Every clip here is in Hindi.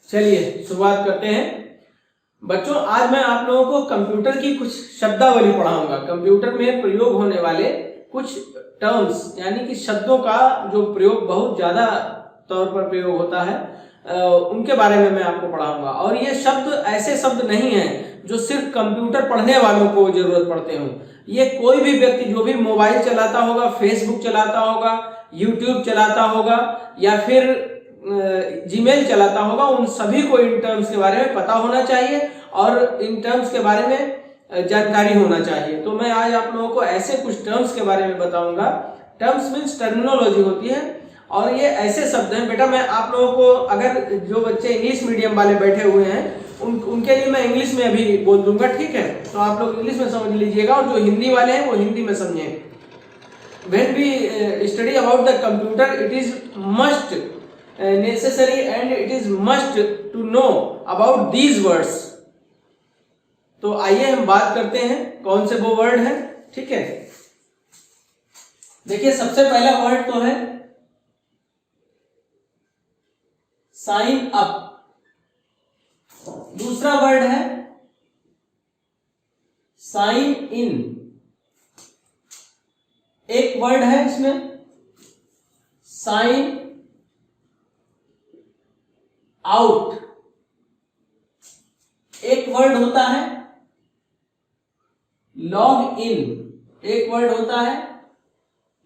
चलिए शुरुआत करते हैं। बच्चों, आज मैं आप लोगों को कंप्यूटर की कुछ शब्दावली पढ़ाऊंगा। कंप्यूटर में प्रयोग होने वाले कुछ टर्म्स यानी कि शब्दों का जो प्रयोग बहुत ज्यादा तौर पर प्रयोग होता है, उनके बारे में मैं आपको पढ़ाऊंगा। और ये शब्द ऐसे शब्द नहीं हैं जो सिर्फ कंप्यूटर पढ़ने वालों को जरूरत पड़ते हो। ये कोई भी व्यक्ति जो भी मोबाइल चलाता होगा, फेसबुक चलाता होगा, यूट्यूब चलाता होगा या फिर जीमेल चलाता होगा, उन सभी को इन टर्म्स के बारे में पता होना चाहिए और इन टर्म्स के बारे में जानकारी होना चाहिए। तो मैं आज आप लोगों को ऐसे कुछ टर्म्स के बारे में बताऊंगा। टर्म्स मीन्स टर्मिनोलॉजी होती है और ये ऐसे शब्द हैं। बेटा, मैं आप लोगों को, अगर जो बच्चे इंग्लिश मीडियम वाले बैठे हुए हैं उनके लिए मैं इंग्लिश में अभी बोल दूंगा, ठीक है? तो आप लोग इंग्लिश में समझ लीजिएगा और जो हिंदी वाले हैं वो हिंदी में समझें। When we study about the computer, it is must necessary and it is must to know about these words. तो आइए हम बात करते हैं कौन से वो वर्ड हैं, ठीक है? देखिए, सबसे पहला वर्ड तो है साइन अप। दूसरा वर्ड है साइन इन। एक वर्ड है इसमें साइन आउट। एक वर्ड होता है लॉग इन। एक वर्ड होता है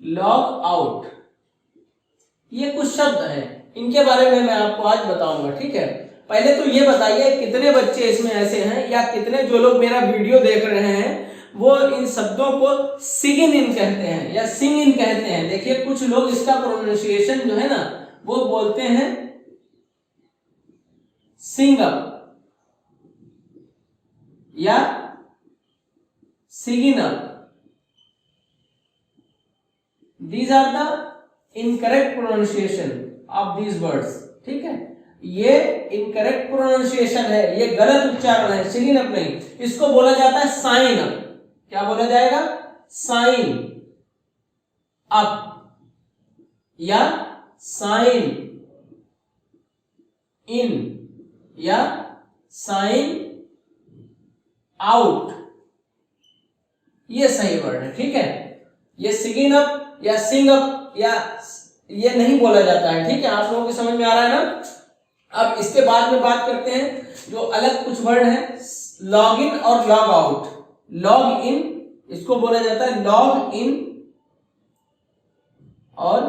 लॉग आउट। ये कुछ शब्द हैं, इनके बारे में मैं आपको आज बताऊंगा, ठीक है? पहले तो ये बताइए कितने बच्चे इसमें ऐसे हैं या कितने जो लोग मेरा वीडियो देख रहे हैं वो इन शब्दों को सिगिन इन कहते हैं या सिंग इन कहते हैं। देखिए, कुछ लोग इसका प्रोनाउंसिएशन जो है ना वो बोलते हैं सिंग अप या sign up. These are the incorrect pronunciation of these words, ठीक है? ये इनकरेक्ट प्रोनाउंसिएशन है, ये गलत उच्चारण है। सिगिन अप नहीं, इसको बोला जाता है साइन अप। क्या बोला जाएगा? साइन अप या साइन इन या साइन आउट। ये सही वर्ड है, ठीक है? ये सिगिन अप या सिंग अप या ये नहीं बोला जाता है, ठीक है? आप लोगों को समझ में आ रहा है ना? अब इसके बाद में बात करते हैं जो अलग कुछ वर्ड है, लॉग इन और लॉग आउट। लॉग इन, इसको बोला जाता है लॉग इन और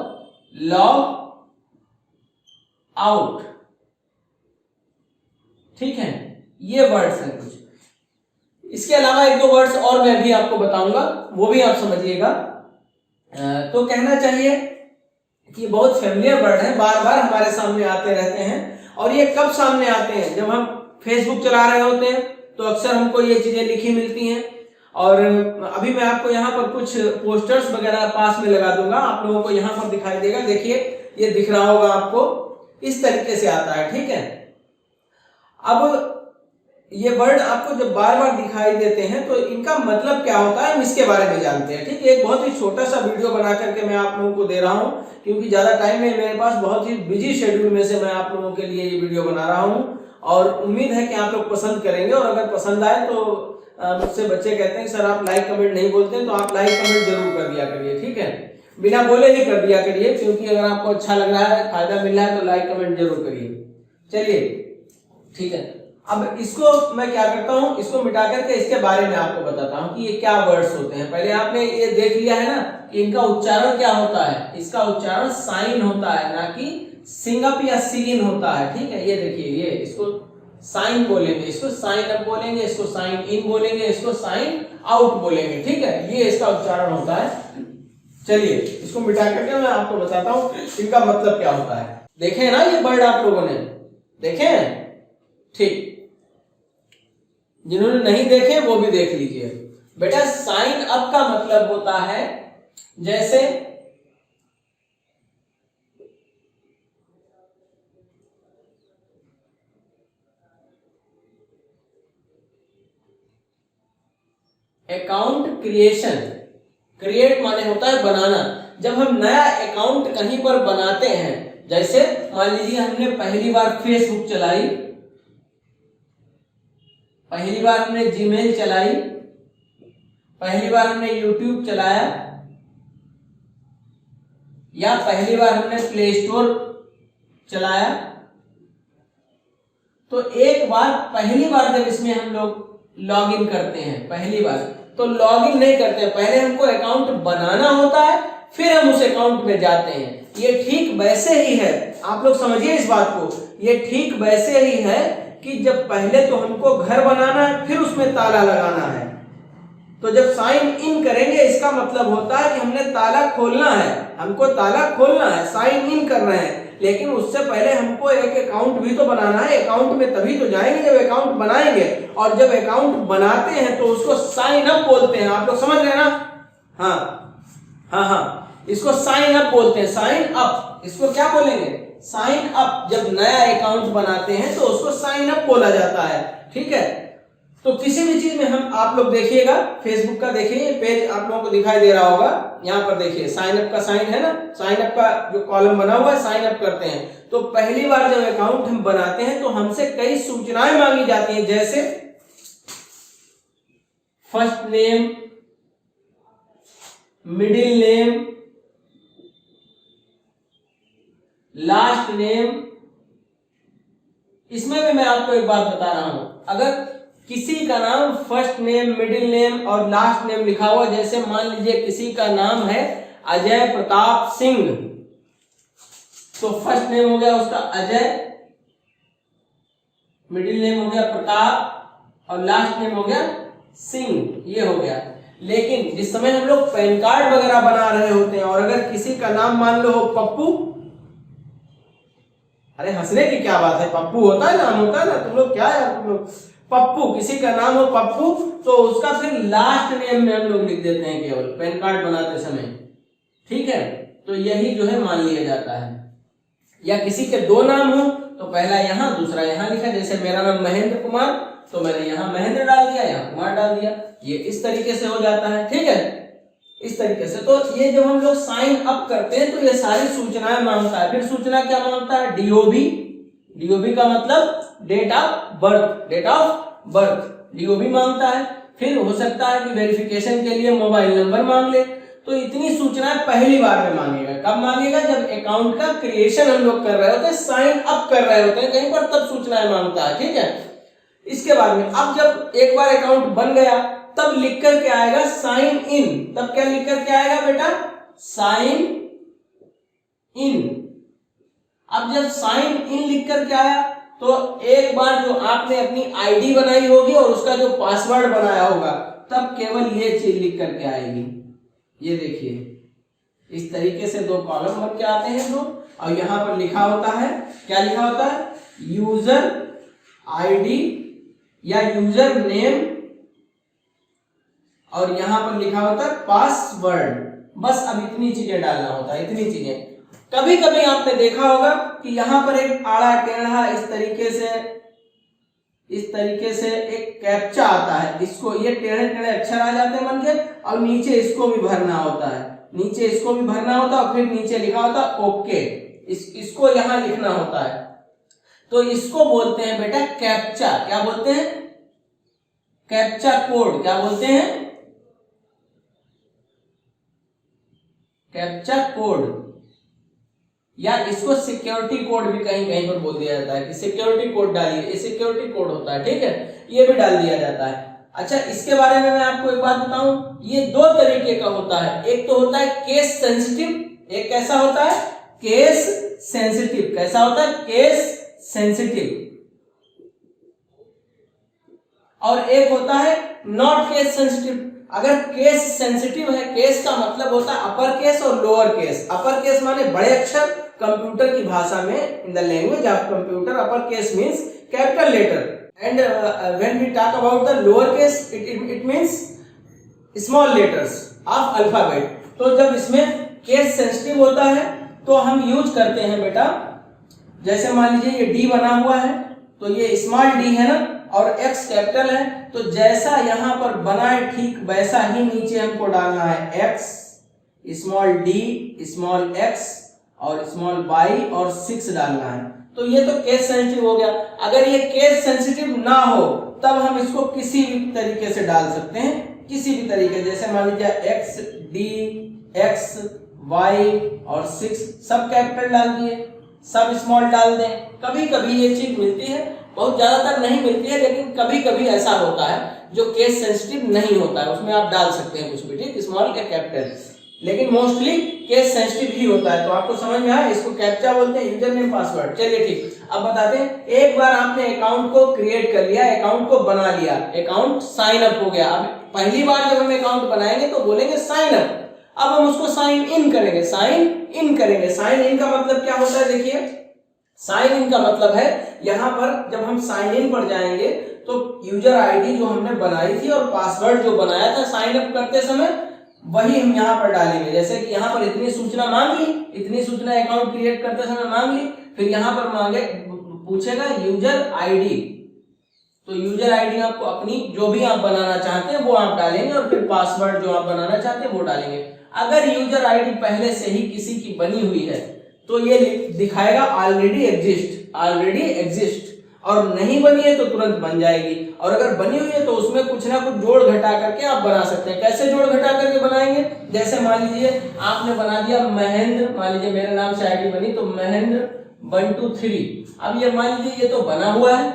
लॉग आउट, ठीक है? ये वर्ड्स हैं कुछ। इसके अलावा एक दो वर्ड्स और मैं भी आपको बताऊंगा, वो भी आप समझिएगा। तो कहना चाहिए कि बहुत फेमिलियर वर्ड है, बार बार हमारे सामने आते रहते हैं। और ये कब सामने आते हैं? जब हम फेसबुक चला रहे होते हैं तो अक्सर हमको ये चीजें लिखी मिलती हैं। और अभी मैं आपको यहाँ पर कुछ पोस्टर्स वगैरह पास में लगा दूंगा, आप लोगों को यहाँ पर दिखाई देगा। देखिए, ये दिख रहा होगा आपको, इस तरीके से आता है, ठीक है? अब ये वर्ड आपको जब बार बार दिखाई देते हैं तो इनका मतलब क्या होता है, हम इसके बारे में जानते हैं, ठीक है? एक बहुत ही छोटा सा वीडियो बना करके मैं आप लोगों को दे रहा हूं क्योंकि ज्यादा टाइम नहीं मेरे पास, बहुत ही बिजी शेड्यूल में से मैं आप लोगों के लिए ये वीडियो बना रहा हूं और उम्मीद है कि आप लोग पसंद करेंगे। और अगर पसंद आए तो मुझसे बच्चे कहते हैं सर आप लाइक कमेंट नहीं बोलते, तो आप लाइक कमेंट जरूर कर दिया करिए, ठीक है? बिना बोले ही कर दिया करिए, क्योंकि अगर आपको अच्छा लग रहा है, फायदा मिल रहा है तो लाइक कमेंट जरूर करिए। चलिए, ठीक है? अब इसको मैं क्या करता हूं, इसको मिटा करके इसके बारे में आपको बताता हूं कि ये क्या वर्ड्स होते हैं। पहले आपने ये देख लिया है ना कि इनका उच्चारण क्या होता है। इसका उच्चारण साइन होता है, ना कि सिंग अप या सिगिन होता है, ठीक है? ये देखिए, ये इसको साइन बोलेंगे, इसको साइन अप बोलेंगे, इसको साइन इन बोलेंगे, इसको साइन आउट बोलेंगे, ठीक है? ये इसका उच्चारण होता है। चलिए, इसको मिटा करके मैं आपको बताता हूं इनका मतलब क्या होता है। देखे ना ये वर्ड आप लोगों ने? देखे? ठीक, जिन्होंने नहीं देखे वो भी देख लीजिए। बेटा, साइन अप का मतलब होता है जैसे अकाउंट क्रिएशन। क्रिएट माने होता है बनाना। जब हम नया अकाउंट कहीं पर बनाते हैं जैसे मान लीजिए हमने पहली बार फेसबुक चलाई, पहली बार हमने जीमेल चलाई, पहली बार हमने यूट्यूब चलाया, या पहली बार हमने प्ले स्टोर चलाया। तो एक बार पहली बार जब इसमें हम लोग लॉग इन करते हैं, पहली बार तो लॉग इन नहीं करते हैं, पहले हमको अकाउंट बनाना होता है, फिर हम उस अकाउंट में जाते हैं। ये ठीक वैसे ही है, आप लोग समझिए इस बात को, ये ठीक वैसे ही है कि जब पहले तो हमको घर बनाना है, फिर उसमें ताला लगाना है। तो जब साइन इन करेंगे इसका मतलब होता है कि हमने ताला खोलना है, हमको ताला खोलना है, साइन इन कर रहे हैं, लेकिन उससे पहले हमको एक अकाउंट भी तो बनाना है। अकाउंट में तभी तो जाएंगे जब अकाउंट बनाएंगे, और जब अकाउंट बनाते हैं तो उसको साइन अप बोलते हैं। आप लोग समझ रहे हैं ना? हाँ, इसको साइन अप बोलते हैं, साइन अप। इसको क्या बोलेंगे? Sign up. जब नया अकाउंट बनाते हैं तो उसको साइन अप बोला जाता है, ठीक है। तो किसी भी चीज में हम, आप लोग देखिएगा फेसबुक का, देखिए पेज आप लोगों को दिखाई दे रहा होगा, यहाँ पर देखिए साइन अप का साइन है ना, साइन अप का जो कॉलम बना हुआ है, साइन अप करते हैं। तो पहली बार जब अकाउंट हम बनाते हैं तो हमसे कई सूचनाएं मांगी जाती हैं, जैसे first name, middle name, last name. इसमें भी मैं आपको एक बात बता रहा हूं, अगर किसी का नाम फर्स्ट नेम, मिडिल नेम और लास्ट नेम लिखा हुआ, जैसे मान लीजिए किसी का नाम है अजय प्रताप सिंह, तो फर्स्ट नेम हो गया उसका अजय, मिडिल नेम हो गया प्रताप और लास्ट नेम हो गया सिंह, ये हो गया। लेकिन जिस समय हम लोग पैन कार्ड वगैरह बना रहे होते हैं और अगर किसी का नाम मान लो हो पप्पू, अरे हंसने की क्या बात है, पप्पू होता है, नाम होता है ना, तुम लोग क्या यार, तुम लोग पप्पू, किसी का नाम हो पप्पू, तो उसका फिर लास्ट नेम में हम लोग लिख देते हैं केवल पैन कार्ड बनाते समय, ठीक है। तो यही जो है मान लिया जाता है। या किसी के दो नाम हो तो पहला यहाँ दूसरा यहाँ लिखा, जैसे मेरा नाम महेंद्र कुमार, तो मैंने यहाँ महेंद्र डाल दिया, यहाँ कुमार डाल दिया, ये इस तरीके से हो जाता है, ठीक है, इस तरीके से। तो ये जब हम लोग साइन अप करते हैं तो ये सारी सूचनाएं मांगता है। फिर सूचना क्या मांगता है? डीओबी, डीओबी का मतलब date of birth, date of birth DOB मांगता है। फिर हो सकता है कि वेरिफिकेशन के लिए मोबाइल नंबर मांग ले। तो इतनी सूचनाएं पहली बार में मांगेगा। कब मांगेगा? जब अकाउंट का क्रिएशन हम लोग कर रहे होते हैं, साइन अप कर रहे होते हैं कहीं पर, तब सूचनाएं मांगता है, ठीक है। इसके बाद में अब जब एक बार अकाउंट बन गया तब लिख कर के आएगा साइन इन। तब क्या लिख कर के आएगा बेटा? Sign in. अब जब साइन इन लिख कर के आया तो एक बार जो आपने अपनी आईडी बनाई होगी और उसका जो पासवर्ड बनाया होगा, तब केवल ये चीज लिख करके आएगी। ये देखिए इस तरीके से दो कॉलम बन के आते हैं दो, और यहां पर लिखा होता है, क्या लिखा होता है? यूजर आईडी या यूजर नेम, और यहां पर लिखा होता है पासवर्ड। बस अब इतनी चीजें डालना होता है, इतनी चीजें। कभी कभी आपने देखा होगा कि यहां पर एक आड़ा टेढ़ा इस तरीके से एक कैप्चा आता है, इसको ये टेढ़े टेढ़े अक्षर आ जाते हैं बन के, और नीचे इसको भी भरना होता है, नीचे इसको भी भरना होता है, और फिर नीचे लिखा होता है ओके, इसको यहां लिखना होता है। तो इसको बोलते हैं बेटा कैप्चा। क्या बोलते हैं? Captcha code. क्या बोलते हैं? कैप्चा कोड, या इसको सिक्योरिटी कोड भी कहीं कहीं पर बोल दिया जाता है कि सिक्योरिटी कोड डालिए, ये सिक्योरिटी कोड होता है, ठीक है, ये भी डाल दिया जाता है। अच्छा, इसके बारे में मैं आपको एक बात बताऊं, ये दो तरीके का होता है। एक तो होता है केस सेंसिटिव, एक कैसा होता है? Case sensitive. कैसा होता है? Case sensitive. और एक होता है नॉट केस सेंसिटिव। अगर केस सेंसिटिव है, केस का मतलब होता है अपर केस और लोअर केस। अपर केस माने बड़े अक्षर, कंप्यूटर की भाषा में, in the language of computer upper case means capital letter, and when we talk about the lower case it means small letters of alphabet. तो जब इसमें केस सेंसिटिव होता है तो हम यूज करते हैं बेटा, जैसे मान लीजिए ये डी बना हुआ है, तो ये स्मॉल डी है ना, और एक्स कैपिटल है, तो जैसा यहां पर बना है ठीक वैसा ही नीचे हमको डालना है x, small D, small x, और स्मॉल y और 6 डालना है। तो ये तो केस सेंसिटिव हो गया। अगर ये केस सेंसिटिव ना हो तब हम इसको किसी भी तरीके से डाल सकते हैं, किसी भी तरीके, जैसे मान लीजिए x d x y और 6 सब कैपिटल डाल दिए, सब स्मॉल डाल दें। कभी कभी ये चीज मिलती है, बहुत ज्यादातर नहीं मिलती है, लेकिन कभी कभी ऐसा होता है जो केस सेंसिटिव नहीं होता है, उसमें आप डाल सकते हैं कुछ भी, ठीक, स्मॉल या कैपिटल, लेकिन मोस्टली केस सेंसिटिव ही होता है। तो आपको समझ में आया, इसको कैप्चा बोलते हैं, यूजर नेम पासवर्ड। चलिए ठीक, अब बताते हैं। एक बार आपने अकाउंट को क्रिएट कर लिया, अकाउंट को बना लिया, अकाउंट साइन अप हो गया। अब पहली बार जब हम अकाउंट बनाएंगे तो बोलेंगे साइन अप, अब हम उसको साइन इन करेंगे, साइन इन करेंगे। साइन इन का मतलब क्या होता है, देखिए साइन इन का मतलब है, यहां पर जब हम साइन इन पर जाएंगे तो यूजर आईडी जो हमने बनाई थी और पासवर्ड जो बनाया था साइन अप करते समय, वही हम यहाँ पर डालेंगे। जैसे कि यहाँ पर इतनी सूचना मांग ली, इतनी सूचना अकाउंट क्रिएट करते समय मांग ली, फिर यहाँ पर मांगे पूछेगा यूजर आईडी, तो यूजर आईडी आपको अपनी जो भी आप बनाना चाहते हैं वो आप डालेंगे और फिर पासवर्ड जो आप बनाना चाहते हैं वो डालेंगे। अगर यूजर आईडी पहले से ही किसी की बनी हुई है तो ये दिखाएगा ऑलरेडी एग्जिस्ट, ऑलरेडी एग्जिस्ट, और नहीं बनी है तो तुरंत बन जाएगी, और अगर बनी हुई है तो उसमें कुछ ना कुछ जोड़ घटा करके आप बना सकते हैं। कैसे जोड़ घटा करके बनाएंगे, जैसे मान लीजिए आपने बना दिया महेंद्र, मान लीजिए मेरे नाम से आईडी बनी तो महेंद्र 123। अब ये मान लीजिए ये तो बना हुआ है,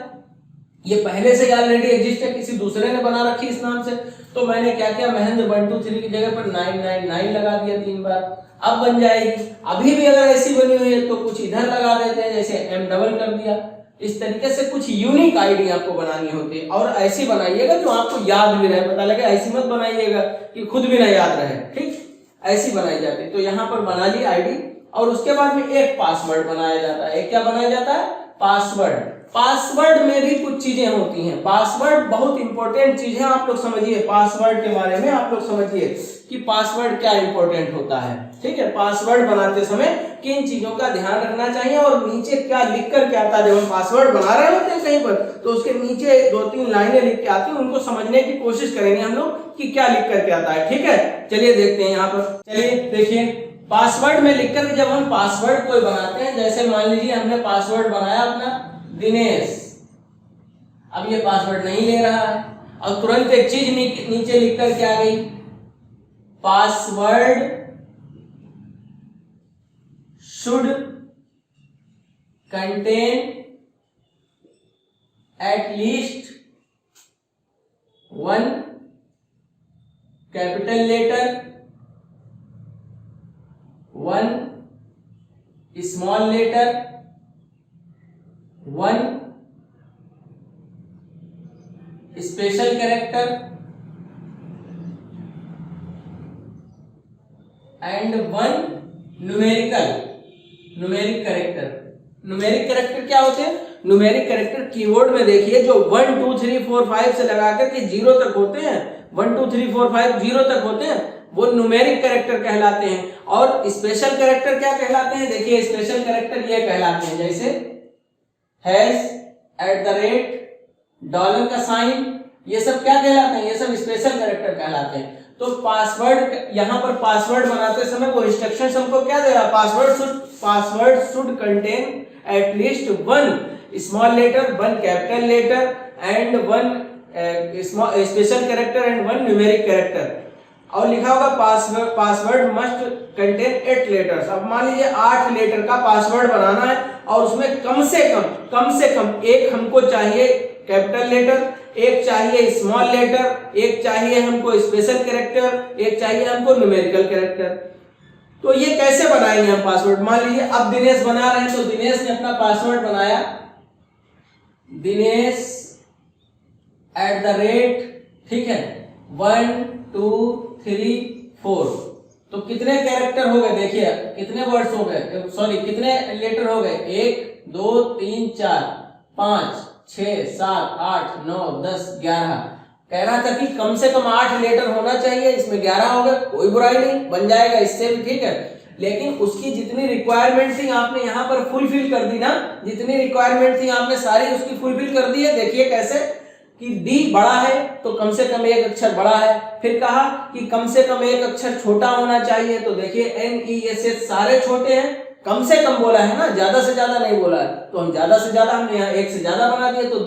ये पहले से ऑलरेडी एग्जिस्ट है, किसी दूसरे ने बना रखी इस नाम से, तो मैंने क्या किया, महेंद्र 123 की जगह पर 999 लगा दिया 3 बार, अब बन जाएगी। अभी भी अगर ऐसी बनी हुई है तो कुछ इधर लगा देते हैं, जैसे m डबल कर दिया। इस तरीके से कुछ यूनिक आईडी आपको बनानी होती है, और ऐसी बनाइएगा जो आपको याद भी रहे, पता लगे, ऐसी मत बनाइएगा कि खुद भी ना याद रहे, ठीक, ऐसी बनाई जाती है। तो यहाँ पर बना ली आईडी, और उसके बाद में एक पासवर्ड बनाया जाता है। एक क्या बनाया जाता है, पासवर्ड। पासवर्ड में भी कुछ चीजें होती हैं, पासवर्ड बहुत इंपॉर्टेंट चीज है, आप लोग समझिए पासवर्ड के बारे में, आप लोग समझिए कि पासवर्ड क्या इंपॉर्टेंट होता है, ठीक है। पासवर्ड बनाते समय किन चीजों का ध्यान रखना चाहिए, और नीचे क्या लिख कर के आता है। जब हम पासवर्ड बना रहे होते हैं कहीं पर तो उसके नीचे 2-3 लाइनें लिख के आती हैं, उनको समझने की कोशिश करेंगे हम लोग कि क्या लिख करके आता है, ठीक है। चलिए देखते हैं यहाँ पर, चलिए देखिए पासवर्ड में लिख कर जब हम पासवर्ड कोई बनाते हैं, जैसे मान लीजिए हमने पासवर्ड बनाया अपना दिनेश, अब ये पासवर्ड नहीं ले रहा है, और तुरंत एक चीज नीचे लिख कर के आ गई, password should contain at least 1 capital letter, 1 small letter, 1 special character and 1 numeric character. Numeric character क्या होते हैं, न्यूमेरिक कैरेक्टर कीबोर्ड में देखिए जो 1 2 3 4 5 से लगाकर के 0 तक होते हैं, 1 2 3 4 5 0 तक होते हैं, वो न्यूमेरिक कैरेक्टर कहलाते हैं। और स्पेशल कैरेक्टर क्या कहलाते हैं, देखिए स्पेशल कैरेक्टर ये कहलाते हैं, जैसे hash, at the rate, dollar का साइन, ये सब क्या कहलाते हैं, ये सब स्पेशल कैरेक्टर कहलाते हैं। तो पासवर्ड, यहाँ पर पासवर्ड बनाते समय वो इंस्ट्रक्शंस हमको क्या दे रहा है, password should contain at least 1 small letter, 1 capital letter and 1 special character and 1 numeric character. और लिखा होगा पासवर्ड मस्ट कंटेन 8 लेटर्स। अब मान लीजिए 8 लेटर का पासवर्ड बनाना है, और उसमें कम से कम एक हमको चाहिए कैपिटल लेटर, एक चाहिए स्मॉल लेटर, एक चाहिए हमको स्पेशल कैरेक्टर, एक चाहिए हमको न्यूमेरिकल कैरेक्टर। तो ये कैसे बनाएंगे हम पासवर्ड, मान लीजिए अब दिनेश बना रहे हैं, तो दिनेश ने अपना पासवर्ड बनाया, दिनेश @ ठीक है 1 2 3 4। तो कितने कैरेक्टर हो गए, देखिए कितने वर्ड्स हो गए, सॉरी कितने लेटर हो गए, 1 2 3 4 5 6 7 8 9 10 11। कह रहा था कि कम से कम 8 लेटर होना चाहिए, इसमें 11 हो गए, कोई बुराई नहीं, बन जाएगा इससे भी, ठीक है। लेकिन उसकी जितनी रिक्वायरमेंट थी आपने यहाँ पर फुलफिल कर दी ना, जितनी रिक्वायरमेंट थी आपने सारी उसकी फुलफिल कर दी है। देखिए कैसे कि डी बड़ा है तो कम से कम एक अक्षर बड़ा है, फिर कहा कि कम से कम एक अक्षर छोटा होना चाहिए, तो देखिए NESS सारे छोटे हैं, कम से कम बोला है ना, ज्यादा से ज्यादा नहीं बोला है। तो हम ज्यादा से ज्यादा, हमने यहाँ एक से ज्यादा बना दिया, तो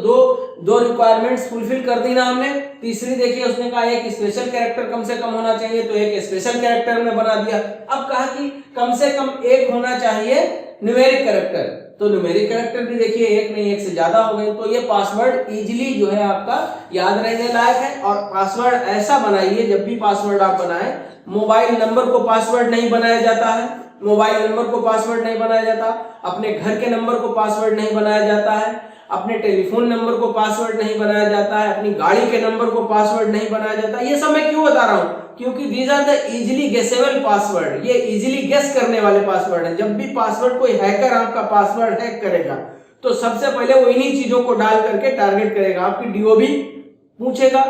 दो रिक्वायरमेंट्स फुलफिल कर दी ना हमने। तीसरी देखिए उसने कहा एक स्पेशल कैरेक्टर कम से कम होना चाहिए, तो एक स्पेशल कैरेक्टर में बना दिया। अब कहा कि कम से कम एक होना चाहिए न्यूमेरिक कैरेक्टर, तो न्यूमेरिक कैरेक्टर भी देखिए एक नहीं एक से ज्यादा हो गए। तो ये पासवर्ड इजीली जो है आपका याद रहने लायक है। और पासवर्ड ऐसा बनाइए, जब भी पासवर्ड आप बनाएं, मोबाइल नंबर को पासवर्ड नहीं बनाया जाता है, मोबाइल नंबर को पासवर्ड नहीं बनाया जाता, अपने घर के नंबर को पासवर्ड नहीं बनाया जाता है, अपने टेलीफोन नंबर को पासवर्ड नहीं बनाया जाता है, अपनी गाड़ी के नंबर को पासवर्ड नहीं बनाया जाता। ये सब मैं क्यों बता रहा हूं? क्योंकि these are the easily guessable password, ये इजीली गेस करने वाले पासवर्ड हैं। जब भी पासवर्ड कोई हैकर आपका पासवर्ड हैक करेगा तो सबसे पहले वो इन्हीं चीजों को डाल करके टारगेट करेगा। आपकी डीओबी पूछेगा,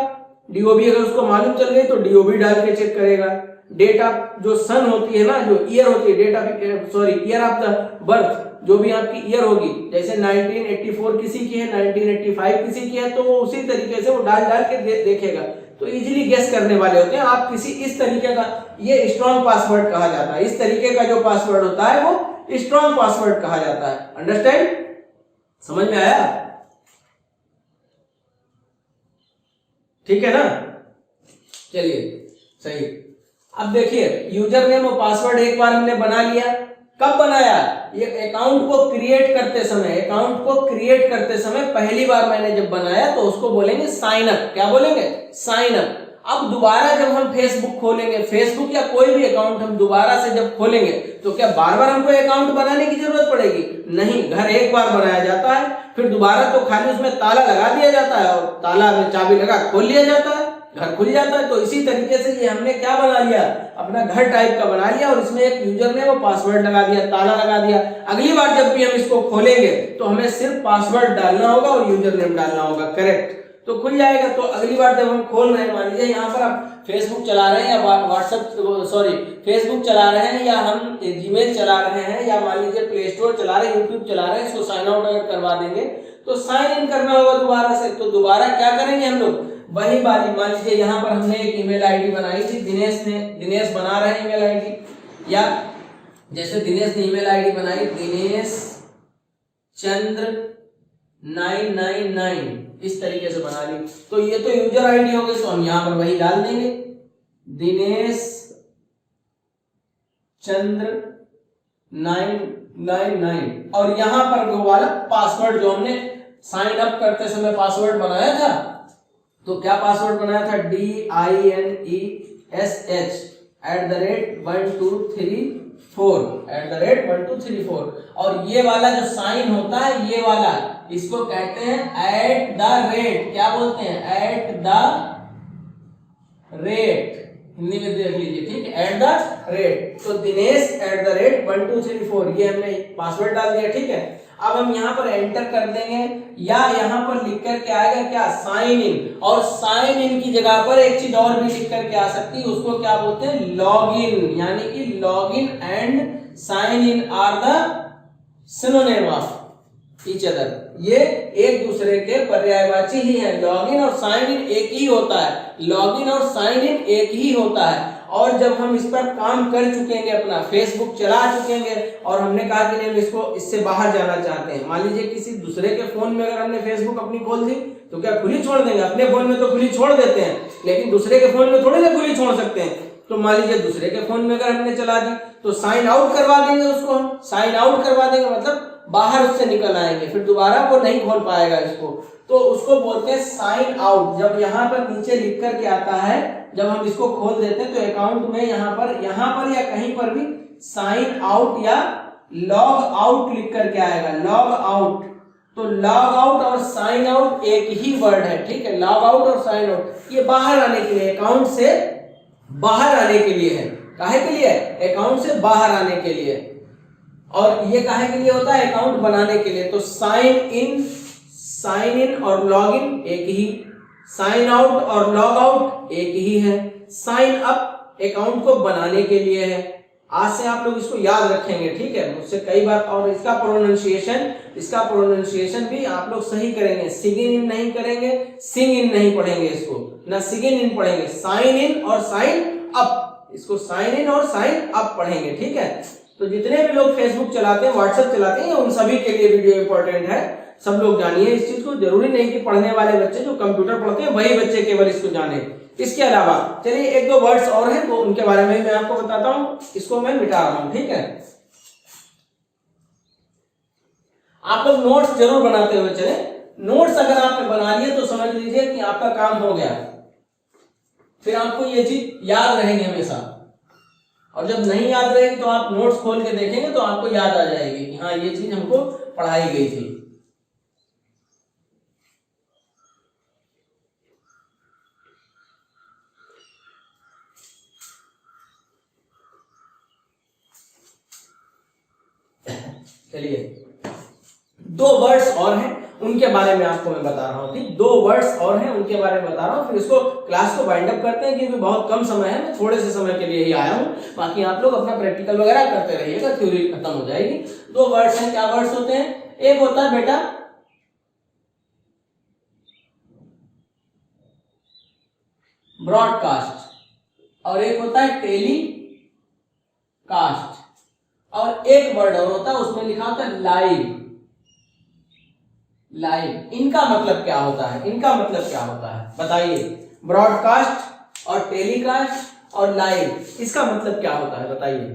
डीओबी अगर उसको मालूम चल गई तो डीओबी डाल के चेक करेगा। डेट ऑफ जो सन होती है ना, जो ईयर होती है, ईयर ऑफ द बर्थ, जो भी आपकी ईयर होगी, जैसे 1984 किसी की है, 1985 किसी की है, तो वो उसी तरीके से वो डाल के देखेगा। तो इजीली गेस करने वाले होते हैं। आप किसी इस तरीके का, ये स्ट्रॉन्ग पासवर्ड कहा जाता है। इस तरीके का जो पासवर्ड होता है वो स्ट्रॉन्ग पासवर्ड कहा जाता है। अंडरस्टैंड? समझ में आया? ठीक है ना? चलिए सही। अब देखिए यूजर नेम और पासवर्ड एक बार हमने बना लिया। कब बनाया? ये अकाउंट को क्रिएट करते समय, अकाउंट को क्रिएट करते समय पहली बार मैंने जब बनाया तो उसको बोलेंगे साइन अप। क्या बोलेंगे? Sign up. अब दोबारा जब हम फेसबुक खोलेंगे, फेसबुक या कोई भी अकाउंट हम दोबारा से जब खोलेंगे तो क्या बार बार हमको अकाउंट बनाने की जरूरत पड़ेगी? नहीं, घर एक बार बनाया जाता है, फिर दोबारा तो खाली उसमें ताला लगा दिया जाता है और ताला में चाबी लगा खोल लिया जाता है, घर खुल जाता है। तो इसी तरीके से ये हमने क्या बना लिया? अपना घर टाइप का बना लिया और इसमें एक यूजर नेम और पासवर्ड लगा दिया, ताला लगा दिया। अगली बार जब भी हम इसको खोलेंगे तो हमें सिर्फ पासवर्ड डालना होगा और यूजर नेम डालना होगा, करेक्ट, तो खुल जाएगा। तो अगली बार जब हम खोल रहे हैं, मान लीजिए यहाँ पर आप फेसबुक चला रहे हैं या फेसबुक चला रहे हैं या हम जीमेल चला रहे हैं या मान लीजिए प्ले स्टोर चला रहे हैं, यूट्यूब चला रहे हैं, इसको साइन आउट अगर करवा देंगे तो साइन इन करना होगा दोबारा से। तो दोबारा क्या करेंगे हम लोग? वही बारी, मान लीजिए यहाँ पर हमने एक ईमेल आईडी बनाई थी, दिनेश बना रहे हैं ईमेल आईडी, या जैसे दिनेश ने ईमेल आईडी बनाई दिनेश चंद्र 999, इस तरीके से बना ली। तो ये तो यूजर आईडी हो गई, तो हम यहाँ पर वही डाल देंगे, दिनेश चंद्र 999। और यहाँ पर वो वाला पासवर्ड जो हमने साइन अप करते समय पासवर्ड बनाया था, तो क्या पासवर्ड बनाया था? DINESH@1234 और ये वाला जो साइन होता है, ये वाला, इसको कहते हैं @, क्या बोलते हैं? @, हिंदी में देख लीजिए, ठीक है, @। तो दिनेश @1234 ये हमने पासवर्ड डाल दिया, ठीक है। अब हम यहाँ पर एंटर कर देंगे या यहाँ पर लिख कर के आएगा क्या? Sign in. और साइन इन की जगह पर एक चीज और भी लिख करके आ सकती है, उसको क्या बोलते हैं? Log in. यानी कि log in and sign in are the synonym of each other. ये एक दूसरे के पर्यायवाची ही है। लॉगिन और साइन इन एक ही होता है, लॉगिन और साइन इन एक ही होता है। और जब हम इस पर काम कर चुकेंगे, अपना फेसबुक चला चुकेंगे और हमने कहा कि नहीं इसको इससे बाहर जाना चाहते हैं, मान लीजिए किसी दूसरे के फोन में अगर हमने फेसबुक अपनी खोल दी तो क्या खुली छोड़ देंगे? अपने फोन में तो खुली छोड़ देते हैं, लेकिन दूसरे के फोन में थोड़ी ना खुली छोड़ सकते हैं। तो मान लीजिए दूसरे के फोन में अगर हमने चला दी तो साइन आउट करवा देंगे उसको, हम साइन आउट करवा देंगे मतलब बाहर उससे निकल आएंगे, फिर दोबारा वो नहीं खोल पाएगा इसको। तो उसको बोलते हैं साइन आउट। जब यहाँ पर नीचे लिख कर के आता है, जब हम इसको खोल देते हैं तो अकाउंट में यहाँ पर या कहीं पर भी साइन आउट या लॉग आउट लिख करके आएगा, लॉग आउट। तो लॉग आउट और साइन आउट एक ही वर्ड है, ठीक है। लॉग आउट और साइन आउट ये बाहर आने के लिए, अकाउंट से बाहर आने के लिए है। काहे के लिए? अकाउंट से बाहर आने के लिए। और ये काहे के लिए होता है? अकाउंट बनाने के लिए। तो साइन इन और लॉग इन एक ही, साइन आउट और लॉग आउट एक ही है। साइन अप अकाउंट को बनाने के लिए है। आज से आप लोग इसको याद रखेंगे, ठीक है, मुझसे कई बार। और इसका प्रोनाउंसिएशन भी आप लोग सही करेंगे, सिगिन इन नहीं करेंगे, सिंग इन नहीं पढ़ेंगे, इसको ना सिगिन इन पढ़ेंगे, साइन इन और साइन अप, इसको साइन इन और साइन अप पढ़ेंगे, ठीक है। तो जितने भी लोग फेसबुक चलाते हैं, व्हाट्सएप चलाते हैं, उन सभी के लिए वीडियो इंपॉर्टेंट है। सब लोग जानिए इस चीज को। जरूरी नहीं कि पढ़ने वाले बच्चे जो कंप्यूटर पढ़ते हैं वही बच्चे केवल इसको जाने। इसके अलावा चलिए एक दो वर्ड्स और हैं, तो उनके बारे में मैं आपको बताता हूं। इसको मैं मिटा रहा हूं, ठीक है। आप लोग नोट्स जरूर बनाते हुए चले। नोट्स अगर आपने बना लिए तो समझ लीजिए कि आपका काम हो गया। फिर आपको ये चीज याद रहेगी हमेशा, और जब नहीं याद रहेगी तो आप नोट्स खोल के देखेंगे तो आपको याद आ जाएगी कि हाँ ये चीज हमको पढ़ाई गई थी। चलिए दो वर्ड्स और हैं, उनके बारे में आपको मैं बता रहा हूँ। ठीक, दो वर्ड्स और हैं, उनके बारे में बता रहा हूँ। फिर इसको क्लास को वाइंड अप करते हैं, क्योंकि बहुत कम समय है, मैं थोड़े से समय के लिए ही आया हूँ। बाकी आप लोग अपना प्रैक्टिकल वगैरह करते रहिएगा, थ्योरी खत्म हो जाएगी। दो वर्ड्स हैं, क्या वर्ड्स होते हैं? एक होता है बेटा ब्रॉडकास्ट और एक होता है टेलीकास्ट, और एक वर्ड और होता है उसमें लिखा होता है लाइव। लाइव, इनका मतलब क्या होता है? इनका मतलब क्या होता है बताइए? ब्रॉडकास्ट और टेलीकास्ट और लाइव, इसका मतलब क्या होता है बताइए?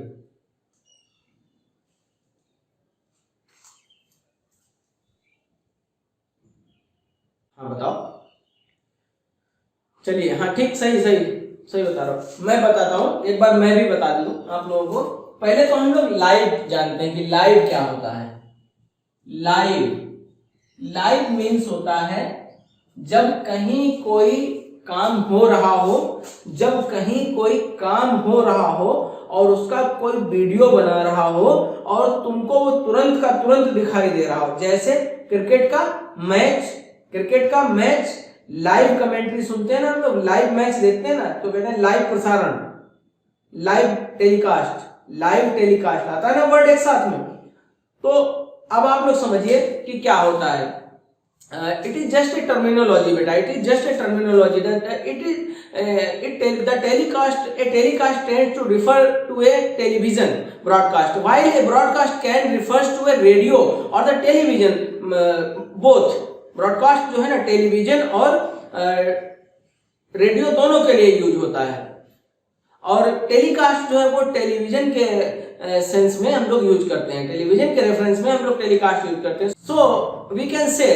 हाँ बताओ। चलिए हाँ ठीक, सही सही सही बता रहा हूं। मैं बताता हूं, एक बार मैं भी बता दूं आप लोगों को। पहले तो हम लोग लाइव जानते हैं कि लाइव क्या होता है। लाइव, लाइव मीन्स होता है जब कहीं कोई काम हो रहा हो, जब कहीं कोई काम हो रहा हो और उसका कोई वीडियो बना रहा हो और तुमको वो तुरंत का तुरंत दिखाई दे रहा हो। जैसे क्रिकेट का मैच, क्रिकेट का मैच लाइव कमेंट्री सुनते हैं ना हम लोग, लाइव मैच देखते हैं ना, तो कहते हैं लाइव प्रसारण, लाइव टेलीकास्ट। लाइव टेलीकास्ट आता है ना वर्ड एक साथ में। तो अब आप लोग समझिए कि क्या होता है। It is just a terminology बेटा, it is just a terminology that the telecast tends to refer to a television broadcast, while a broadcast can refers to a radio or the television, both। Broadcast जो है ना टेलीविजन और रेडियो दोनों के लिए यूज होता है, और टेलीकास्ट जो है वो टेलीविजन के सेंस में हम लोग यूज करते हैं, टेलीविजन के रेफरेंस में हम लोग टेलीकास्ट यूज करते हैं। So we can say,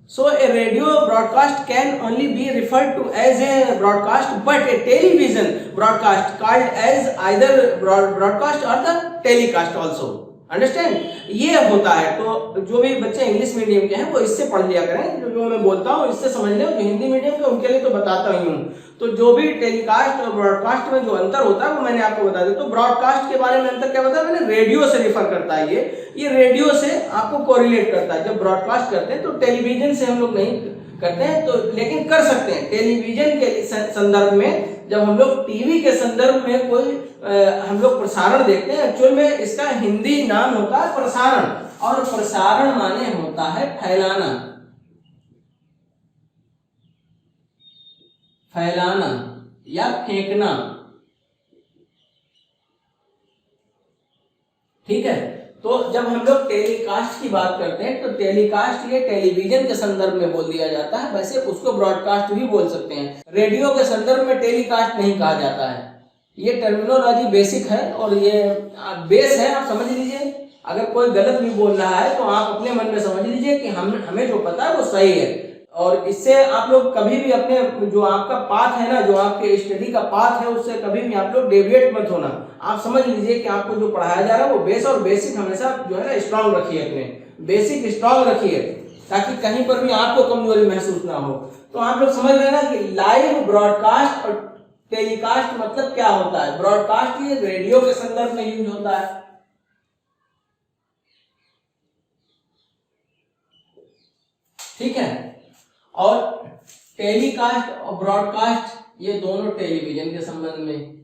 so a radio broadcast can only be referred to as a broadcast, but a television broadcast called as either broadcast or the telecast also। Understand, ये होता है। तो जो भी बच्चे इंग्लिश मीडियम के हैं वो इससे पढ़ लिया करें, जो मैं बोलता हूँ इससे समझ लें। जो हिंदी मीडियम के उनके लिए तो बताता ही हूँ। तो जो भी टेलीकास्ट और ब्रॉडकास्ट में जो अंतर होता है वो मैंने आपको बता दिया। तो ब्रॉडकास्ट के बारे में अंतर क्या बताया मैंने? रेडियो से रिफर करता है ये रेडियो से आपको कोरिलेट करता है। जब ब्रॉडकास्ट करते हैं तो टेलीविजन से हम लोग नहीं करते हैं, तो लेकिन कर सकते हैं टेलीविजन के संदर्भ में। जब हम लोग टीवी के संदर्भ में कोई हम लोग प्रसारण देखते हैं, एक्चुअल में इसका हिंदी नाम होता है प्रसारण, और प्रसारण माने होता है फैलाना, फैलाना या फेंकना। ठीक है, तो जब हम लोग टेलीकास्ट की बात करते हैं तो टेलीकास्ट ये टेलीविजन के संदर्भ में बोल दिया जाता है। वैसे उसको ब्रॉडकास्ट भी बोल सकते हैं। रेडियो के संदर्भ में टेलीकास्ट नहीं कहा जाता है। ये टर्मिनोलॉजी बेसिक है और ये बेस है, आप समझ लीजिए। अगर कोई गलत भी बोल रहा है तो आप अपने मन में समझ लीजिए कि हमें जो पता है वो सही है। और इससे आप लोग कभी भी अपने जो आपका पाथ है ना, जो आपके स्टडी का पाथ है, उससे कभी भी आप लोग डेविएट मत होना। आप समझ लीजिए कि आपको जो पढ़ाया जा रहा है वो बेस और बेसिक हमेशा जो है ना स्ट्रांग रखिए, अपने बेसिक स्ट्रांग रखिए, ताकि कहीं पर भी आपको कमजोरी महसूस ना हो। तो आप लोग समझ रहे ना कि लाइव, ब्रॉडकास्ट और टेलीकास्ट मतलब क्या होता है। ब्रॉडकास्ट ये रेडियो के संदर्भ में यूज होता है, ठीक है, और टेलीकास्ट और ब्रॉडकास्ट ये दोनों टेलीविजन के संबंध में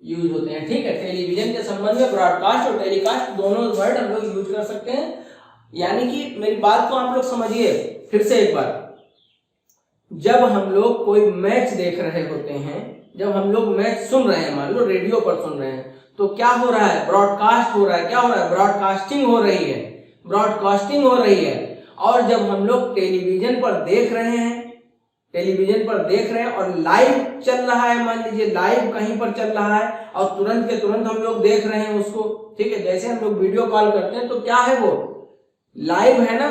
यूज होते हैं। ठीक है, टेलीविजन के संबंध में ब्रॉडकास्ट और टेलीकास्ट दोनों वर्ड हम लोग यूज कर सकते हैं। यानी कि मेरी बात को आप लोग समझिए फिर से एक बार। जब हम लोग कोई मैच देख रहे होते हैं, जब हम लोग मैच सुन रहे हैं, मान लो रेडियो पर सुन रहे हैं, तो क्या हो रहा है, ब्रॉडकास्ट हो रहा है, क्या हो रहा है, ब्रॉडकास्टिंग हो रही है, ब्रॉडकास्टिंग हो रही है। और जब हम लोग टेलीविजन पर देख रहे हैं, टेलीविजन पर देख रहे हैं और लाइव चल रहा है, मान लीजिए लाइव कहीं पर चल रहा है और तुरंत के तुरंत हम लोग देख रहे हैं उसको, ठीक है, जैसे हम लोग वीडियो कॉल करते हैं तो क्या है, वो लाइव है ना,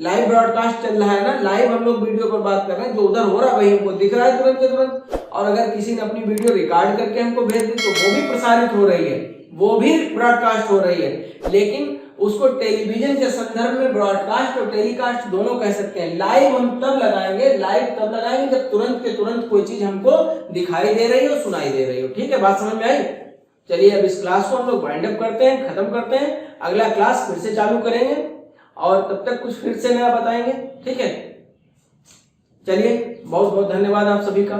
लाइव ब्रॉडकास्ट चल रहा है ना, लाइव हम लोग वीडियो पर बात कर रहे हैं, जो उधर हो रहा है वही हमको दिख रहा है तुरंत के तुरंत। और अगर किसी ने अपनी वीडियो रिकॉर्ड करके हमको भेज दी तो वो भी प्रसारित हो रही है, वो भी ब्रॉडकास्ट हो रही है। लेकिन उसको टेलीविजन के संदर्भ में ब्रॉडकास्ट और टेलीकास्ट दोनों कह सकते हैं। लाइव हम तब लगाएंगे, लाइव तब लगाएंगे जब तुरंत के तुरंत कोई चीज हमको दिखाई दे रही हो, सुनाई दे रही हो। ठीक है, बात समझ में आई? चलिए अब इस क्लास को हम लोग वाइंड अप करते हैं, खत्म करते हैं, अगला क्लास फिर से चालू करेंगे और तब तक कुछ फिर से नया बताएंगे। ठीक है, चलिए बहुत बहुत धन्यवाद आप सभी का।